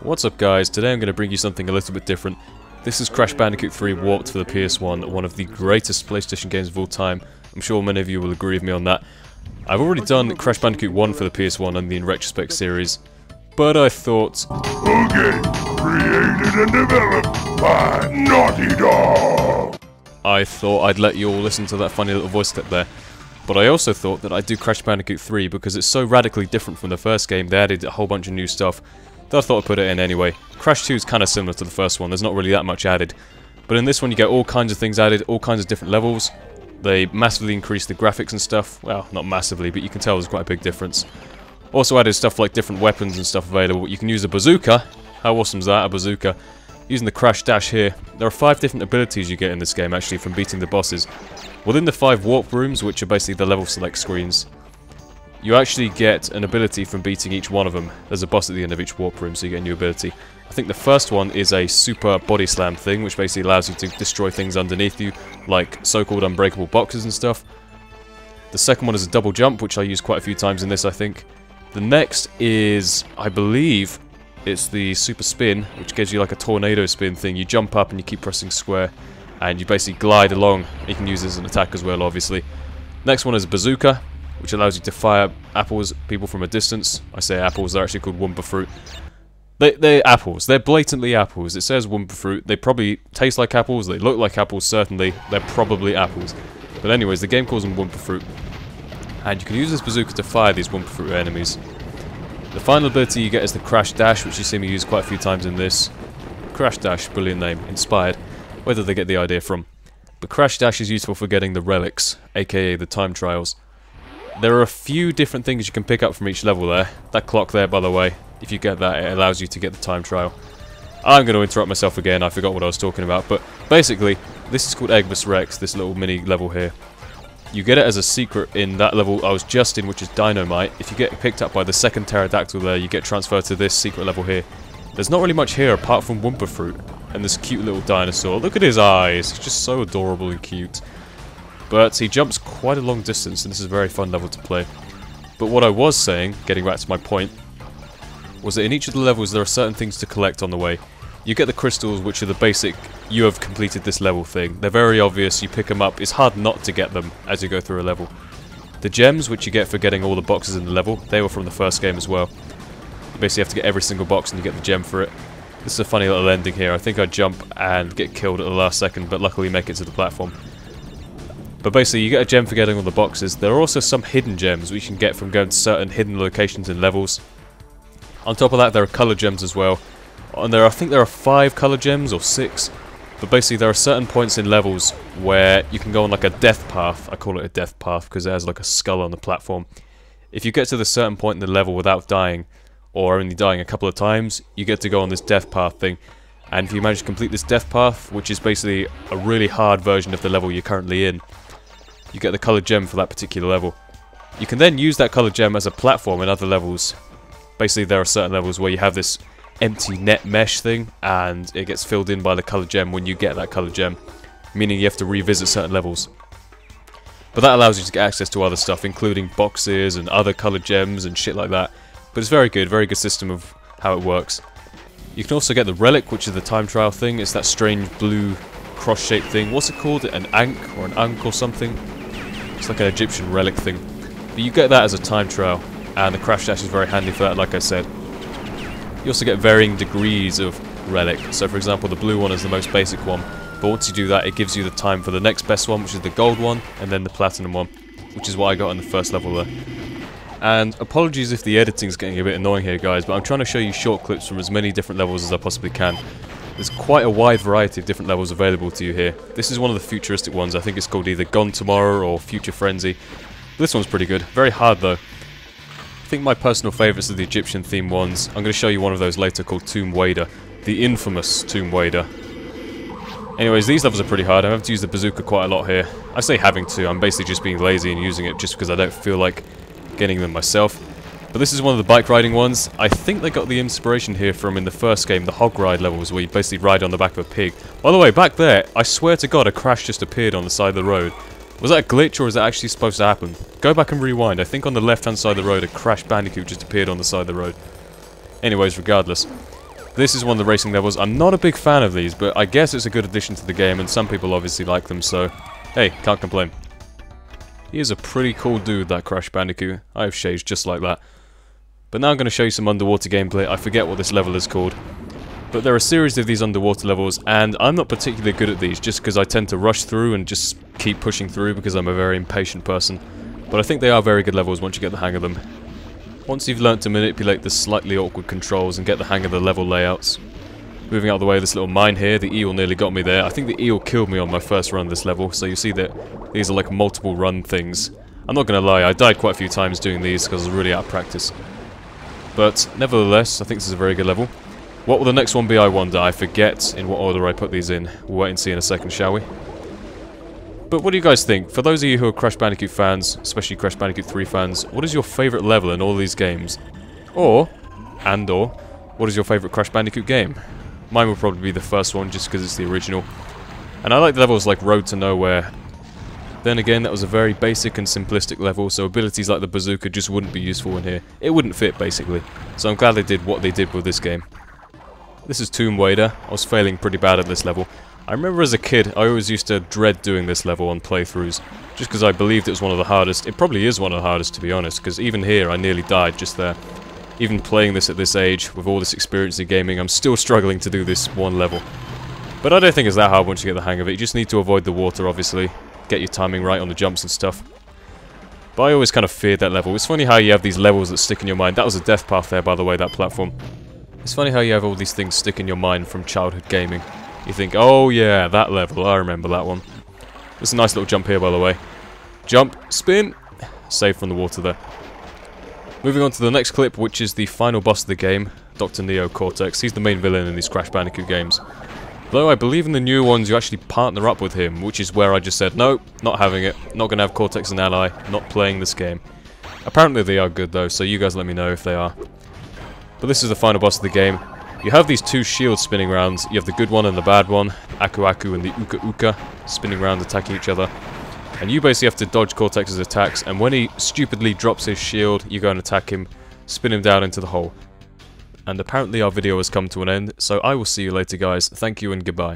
What's up guys, today I'm going to bring you something a little bit different. This is Crash Bandicoot 3 Warped for the PS1, one of the greatest PlayStation games of all time. I'm sure many of you will agree with me on that. I've already done Crash Bandicoot 1 for the PS1 and the Retrospect series, but I thought... A game created and developed by Naughty Dog! I thought I'd let you all listen to that funny little voice clip there. But I also thought that I'd do Crash Bandicoot 3 because it's so radically different from the first game. They added a whole bunch of new stuff that I thought I'd put it in anyway. Crash 2 is kind of similar to the first one, there's not really that much added. But in this one you get all kinds of things added, all kinds of different levels. They massively increased the graphics and stuff. Well, not massively, but you can tell there's quite a big difference. Also added stuff like different weapons and stuff available. You can use a bazooka. How awesome is that, a bazooka? Using the crash dash here. There are 5 different abilities you get in this game actually from beating the bosses. Within the 5 warp rooms, which are basically the level select screens, you actually get an ability from beating each one of them. There's a boss at the end of each warp room, so you get a new ability. I think the first one is a super body slam thing, which basically allows you to destroy things underneath you, like so-called unbreakable boxes and stuff. The second one is a double jump, which I use quite a few times in this, I think. The next is, I believe, it's the super spin, which gives you like a tornado spin thing. You jump up and you keep pressing square, and you basically glide along. You can use this as an attack as well, obviously. Next one is a bazooka, which allows you to fire apples at people from a distance. I say apples, they're actually called Wumpa fruit. They're apples. They're blatantly apples. It says Wumpa fruit. They probably taste like apples. They look like apples, certainly. They're probably apples. But anyways, the game calls them Wumpa fruit. And you can use this bazooka to fire these Wumpa fruit enemies. The final ability you get is the crash dash, which you see me use quite a few times in this. Crash dash, brilliant name. Inspired. Where did they get the idea from? But crash dash is useful for getting the relics, aka the time trials. There are a few different things you can pick up from each level there. That clock there, by the way, if you get that, it allows you to get the time trial. I'm going to interrupt myself again, I forgot what I was talking about, but basically, this is called Egbus Rex, this little mini level here. You get it as a secret in that level I was just in, which is Dynamite. If you get picked up by the second pterodactyl there, you get transferred to this secret level here. There's not really much here apart from Wumpa fruit and this cute little dinosaur. Look at his eyes, he's just so adorable and cute. But he jumps quite a long distance and this is a very fun level to play. But what I was saying, getting back to my point, was that in each of the levels there are certain things to collect on the way. You get the crystals, which are the basic, you have completed this level thing. They're very obvious, you pick them up, it's hard not to get them as you go through a level. The gems, which you get for getting all the boxes in the level, they were from the first game as well. You basically have to get every single box and you get the gem for it. This is a funny little ending here. I think I jump and get killed at the last second, but luckily make it to the platform. But basically, you get a gem for getting all the boxes. There are also some hidden gems which you can get from going to certain hidden locations in levels. On top of that, there are color gems as well. And I think there are 5 color gems, or 6. But basically, there are certain points in levels where you can go on like a death path. I call it a death path because it has like a skull on the platform. If you get to the certain point in the level without dying, or only dying a couple of times, you get to go on this death path thing. And if you manage to complete this death path, which is basically a really hard version of the level you're currently in, you get the colored gem for that particular level. You can then use that colored gem as a platform in other levels. Basically, there are certain levels where you have this empty net mesh thing, and it gets filled in by the colored gem when you get that colored gem, meaning you have to revisit certain levels. But that allows you to get access to other stuff, including boxes and other colored gems and shit like that. But it's very good system of how it works. You can also get the relic, which is the time trial thing. It's that strange blue cross-shaped thing. What's it called? An ankh or an ankh or something? It's like an Egyptian relic thing. But you get that as a time trial, and the crash dash is very handy for that, like I said. You also get varying degrees of relic. So for example, the blue one is the most basic one. But once you do that, it gives you the time for the next best one, which is the gold one, and then the platinum one, which is what I got in the first level there. And apologies if the editing's getting a bit annoying here, guys, but I'm trying to show you short clips from as many different levels as I possibly can. There's quite a wide variety of different levels available to you here. This is one of the futuristic ones. I think it's called either Gone Tomorrow or Future Frenzy. This one's pretty good. Very hard, though. I think my personal favourites are the Egyptian themed ones. I'm going to show you one of those later called Tomb Wader. The infamous Tomb Wader. Anyways, these levels are pretty hard. I have to use the bazooka quite a lot here. I say having to. I'm basically just being lazy and using it just because I don't feel like getting them myself. But this is one of the bike riding ones. I think they got the inspiration here from in the first game, the hog ride levels, where you basically ride on the back of a pig. By the way, back there, I swear to God, a crash just appeared on the side of the road. Was that a glitch or is that actually supposed to happen? Go back and rewind. I think on the left hand side of the road, a Crash Bandicoot just appeared on the side of the road. Anyways, regardless. This is one of the racing levels. I'm not a big fan of these, but I guess it's a good addition to the game, and some people obviously like them, so hey, can't complain. He is a pretty cool dude, that Crash Bandicoot. I have shades just like that. But now I'm going to show you some underwater gameplay. I forget what this level is called. But there are a series of these underwater levels, and I'm not particularly good at these, just because I tend to rush through and just keep pushing through because I'm a very impatient person. But I think they are very good levels once you get the hang of them. Once you've learnt to manipulate the slightly awkward controls and get the hang of the level layouts. Moving out of the way of this little mine here, the eel nearly got me there. I think the eel killed me on my first run of this level, so you see that these are like multiple run things. I'm not going to lie, I died quite a few times doing these because I was really out of practice. But nevertheless, I think this is a very good level. What will the next one be, I wonder? I forget in what order I put these in. We'll wait and see in a second, shall we? But what do you guys think? For those of you who are Crash Bandicoot fans, especially Crash Bandicoot 3 fans, what is your favourite level in all these games? Or, what is your favourite Crash Bandicoot game? Mine will probably be the first one, just because it's the original. And I like the levels like Road to Nowhere. Then again, that was a very basic and simplistic level, so abilities like the bazooka just wouldn't be useful in here. It wouldn't fit, basically. So I'm glad they did what they did with this game. This is Tomb Raider. I was failing pretty bad at this level. I remember as a kid, I always used to dread doing this level on playthroughs, just because I believed it was one of the hardest. It probably is one of the hardest, to be honest, because even here, I nearly died just there. Even playing this at this age, with all this experience in gaming, I'm still struggling to do this one level. But I don't think it's that hard once you get the hang of it. You just need to avoid the water, obviously. Get your timing right on the jumps and stuff. But I always kind of feared that level. It's funny how you have these levels that stick in your mind. That was a death path there, by the way, that platform. It's funny how you have all these things stick in your mind from childhood gaming. You think, oh yeah, that level, I remember that one. There's a nice little jump here, by the way. Jump, spin, save from the water there. Moving on to the next clip, which is the final boss of the game, Dr. Neo Cortex. He's the main villain in these Crash Bandicoot games. Though I believe in the newer ones you actually partner up with him, which is where I just said, no, not having it. Not going to have Cortex as an ally, not playing this game. Apparently they are good though, so you guys let me know if they are. But this is the final boss of the game. You have these two shields spinning around. You have the good one and the bad one, Aku Aku and the Uka Uka, spinning around attacking each other. And you basically have to dodge Cortex's attacks, and when he stupidly drops his shield, you go and attack him, spin him down into the hole. And apparently our video has come to an end, so I will see you later guys. Thank you and goodbye.